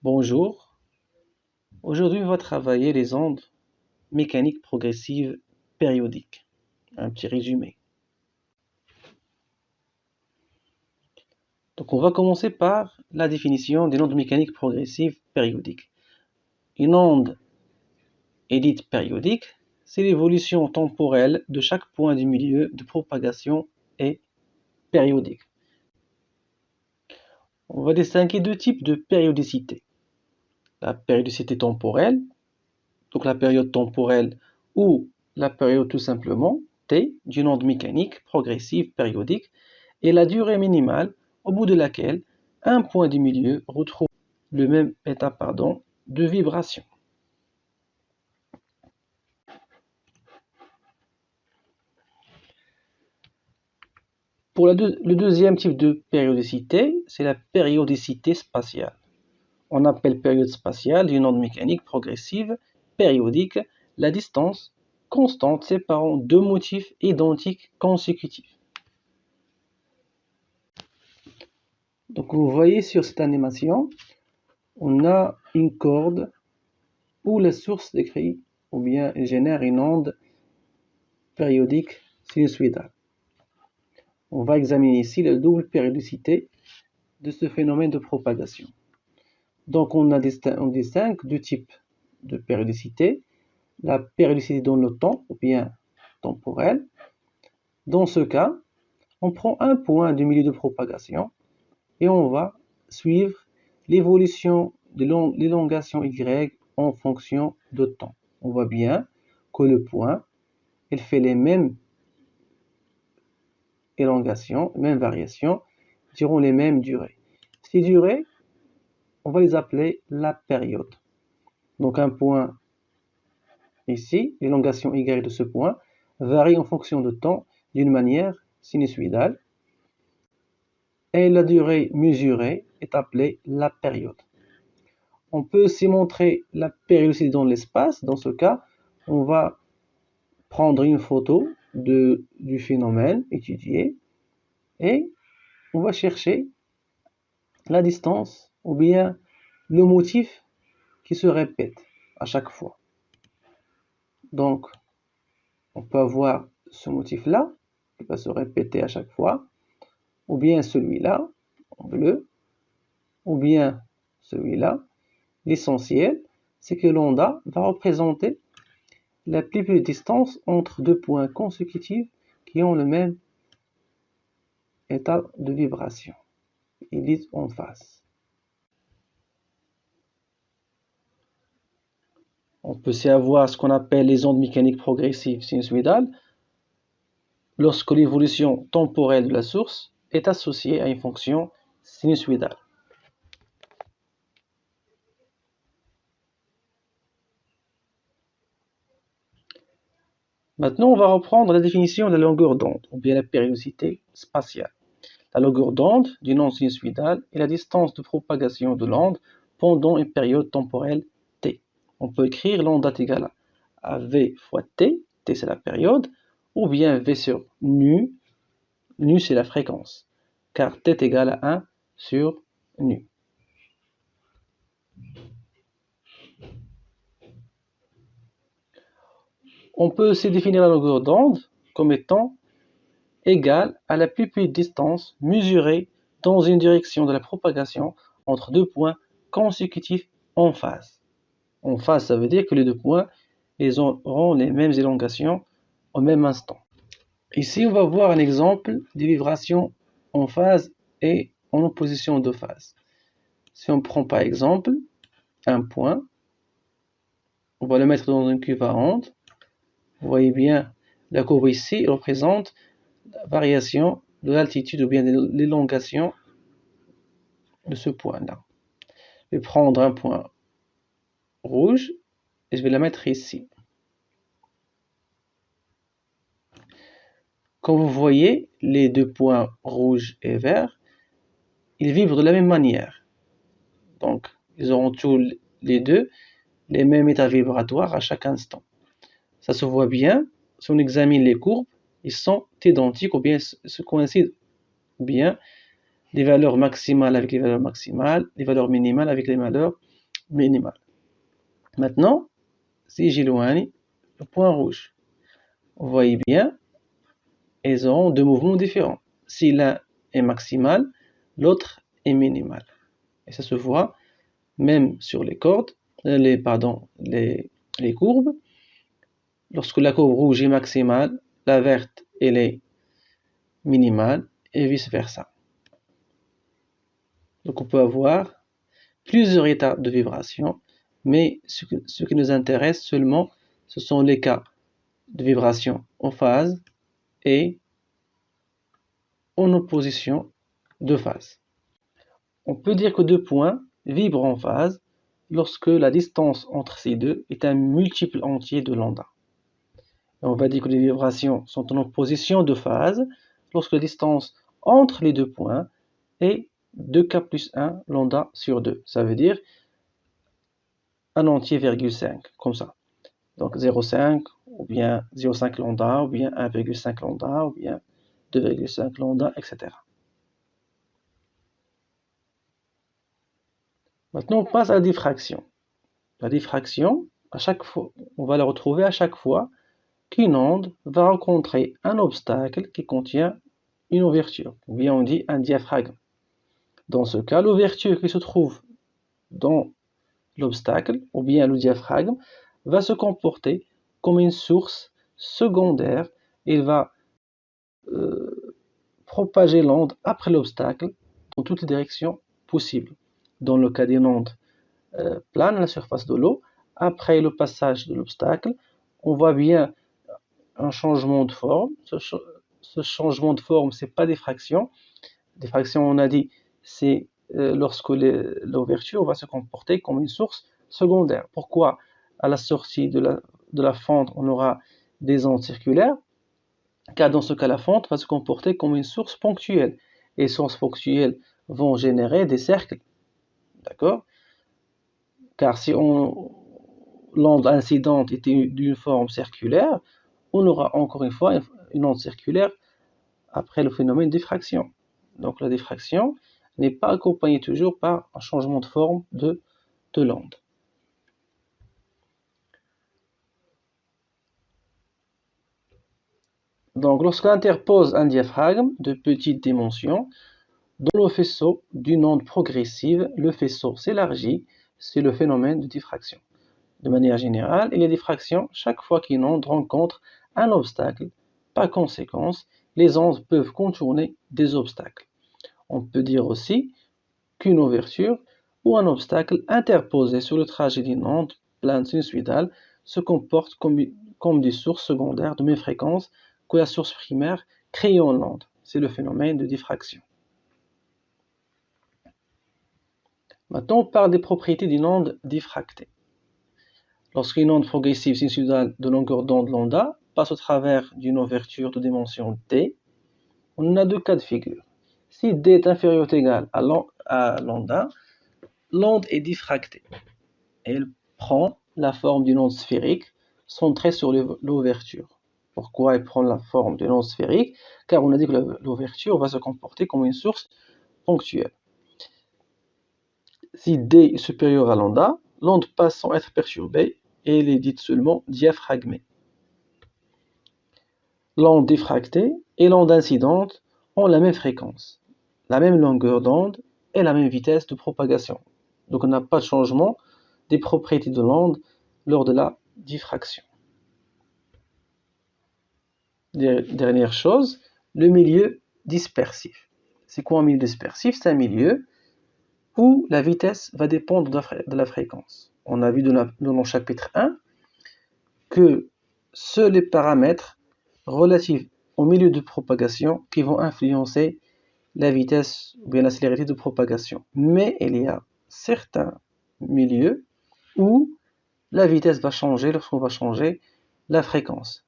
Bonjour, aujourd'hui on va travailler les ondes mécaniques progressives périodiques. Un petit résumé. Donc on va commencer par la définition d'une onde mécanique progressive périodique. Une onde est dite périodique, c'est l'évolution temporelle de chaque point du milieu de propagation est périodique. On va distinguer deux types de périodicité. La périodicité temporelle, donc la période temporelle ou la période tout simplement T d'une onde mécanique progressive périodique et la durée minimale au bout de laquelle un point du milieu retrouve le même état de vibration. Pour le deuxième type de périodicité, c'est la périodicité spatiale. On appelle période spatiale d'une onde mécanique progressive périodique la distance constante séparant deux motifs identiques consécutifs. Donc vous voyez sur cette animation, on a une corde où la source décrit ou bien génère une onde périodique sinusoïdale. On va examiner ici la double périodicité de ce phénomène de propagation. Donc on distingue deux types de périodicité. La périodicité dans le temps ou bien temporelle. Dans ce cas, on prend un point du milieu de propagation et on va suivre l'évolution de l'élongation Y en fonction de temps. On voit bien que le point, il fait les mêmes élongations, les mêmes variations durant les mêmes durées. Ces durées, on va les appeler la période. Donc un point ici, l'élongation Y de ce point, varie en fonction de temps d'une manière sinusoïdale. Et la durée mesurée est appelée la période. On peut aussi montrer la périodicité dans l'espace. Dans ce cas, on va prendre une photo du phénomène étudié et on va chercher la distance ou bien le motif qui se répète à chaque fois. Donc, on peut avoir ce motif-là qui va se répéter à chaque fois, ou bien celui-là en bleu, ou bien celui-là. L'essentiel, c'est que l'onde va représenter la plus petite distance entre deux points consécutifs qui ont le même état de vibration. Ils disent en phase. On peut aussi avoir ce qu'on appelle les ondes mécaniques progressives sinusoïdales lorsque l'évolution temporelle de la source est associée à une fonction sinusoïdale. Maintenant, on va reprendre la définition de la longueur d'onde, ou bien la périodicité spatiale. La longueur d'onde d'une onde sinusoïdale est la distance de propagation de l'onde pendant une période temporelle t. On peut écrire l'onde est égale à v fois t, t c'est la période, ou bien v sur nu, nu c'est la fréquence, car t est égal à 1 sur nu. On peut aussi définir la longueur d'onde comme étant égale à la plus petite distance mesurée dans une direction de la propagation entre deux points consécutifs en phase. En phase, ça veut dire que les deux points ils auront les mêmes élongations au même instant. Ici, on va voir un exemple des vibrations en phase et en opposition de phase. Si on prend par exemple un point, on va le mettre dans une cuve à ondes. Vous voyez bien, la courbe ici représente la variation de l'altitude ou bien de l'élongation de ce point-là. Je vais prendre un point rouge et je vais la mettre ici. Comme vous voyez, les deux points rouge et vert, ils vibrent de la même manière. Donc, ils auront tous les deux les mêmes états vibratoires à chaque instant. Ça se voit bien, si on examine les courbes, ils sont identiques ou bien se coïncident bien, les valeurs maximales avec les valeurs maximales, les valeurs minimales avec les valeurs minimale. Maintenant, si j'éloigne le point rouge, vous voyez bien, ils ont deux mouvements différents. Si l'un est maximal, l'autre est minimal. Et ça se voit même sur les cordes, les courbes. Lorsque la courbe rouge est maximale, la verte elle est minimale et vice versa. Donc on peut avoir plusieurs états de vibration, mais ce qui nous intéresse seulement, ce sont les cas de vibration en phase et en opposition de phase. On peut dire que deux points vibrent en phase lorsque la distance entre ces deux est un multiple entier de lambda. Et on va dire que les vibrations sont en opposition de phase lorsque la distance entre les deux points est 2k plus 1 lambda sur 2. Ça veut dire un entier, 5, comme ça. Donc 0,5 ou bien 0,5 lambda ou bien 1,5 lambda ou bien 2,5 lambda, etc. Maintenant, on passe à la diffraction. La diffraction, à chaque fois, on va la retrouver à chaque fois qu'une onde va rencontrer un obstacle qui contient une ouverture, ou bien on dit un diaphragme. Dans ce cas, l'ouverture qui se trouve dans l'obstacle, ou bien le diaphragme, va se comporter comme une source secondaire. Il va propager l'onde après l'obstacle dans toutes les directions possibles. Dans le cas d'une onde plane à la surface de l'eau, après le passage de l'obstacle, on voit bien un changement de forme. Ce changement de forme, c'est pas diffraction. Diffraction, on a dit, c'est lorsque l'ouverture va se comporter comme une source secondaire. Pourquoi à la sortie de la fente, on aura des ondes circulaires? Car dans ce cas, la fente va se comporter comme une source ponctuelle. Et les sources ponctuelles vont générer des cercles. D'accord? Car si l'onde incidente était d'une forme circulaire, on aura encore une fois une onde circulaire après le phénomène de diffraction. Donc la diffraction n'est pas accompagnée toujours par un changement de forme de l'onde. Donc lorsqu'on interpose un diaphragme de petite dimension dans le faisceau d'une onde progressive, le faisceau s'élargit, c'est le phénomène de diffraction. De manière générale, il y a diffraction chaque fois qu'une onde rencontre un obstacle. Par conséquent, les ondes peuvent contourner des obstacles. On peut dire aussi qu'une ouverture ou un obstacle interposé sur le trajet d'une onde plane sinusoïdale se comporte comme des sources secondaires de même fréquence que la source primaire créant l'onde. C'est le phénomène de diffraction. Maintenant, on parle des propriétés d'une onde diffractée. Lorsqu'une onde progressive sinusoïdale de longueur d'onde lambda passe au travers d'une ouverture de dimension d, on a deux cas de figure. Si d est inférieur ou égal à lambda, l'onde est diffractée. Elle prend la forme d'une onde sphérique centrée sur l'ouverture. Pourquoi elle prend la forme d'une onde sphérique? Car on a dit que l'ouverture va se comporter comme une source ponctuelle. Si d est supérieur à lambda, l'onde passe sans être perturbée et elle est dite seulement diaphragmée. L'onde diffractée et l'onde incidente ont la même fréquence, la même longueur d'onde et la même vitesse de propagation. Donc on n'a pas de changement des propriétés de l'onde lors de la diffraction. Dernière chose, le milieu dispersif. C'est quoi un milieu dispersif? C'est un milieu où la vitesse va dépendre de la fréquence. On a vu dans le chapitre 1 que seuls les paramètres relatifs au milieu de propagation qui vont influencer la vitesse ou bien la célérité de propagation. Mais il y a certains milieux où la vitesse va changer lorsqu'on va changer la fréquence.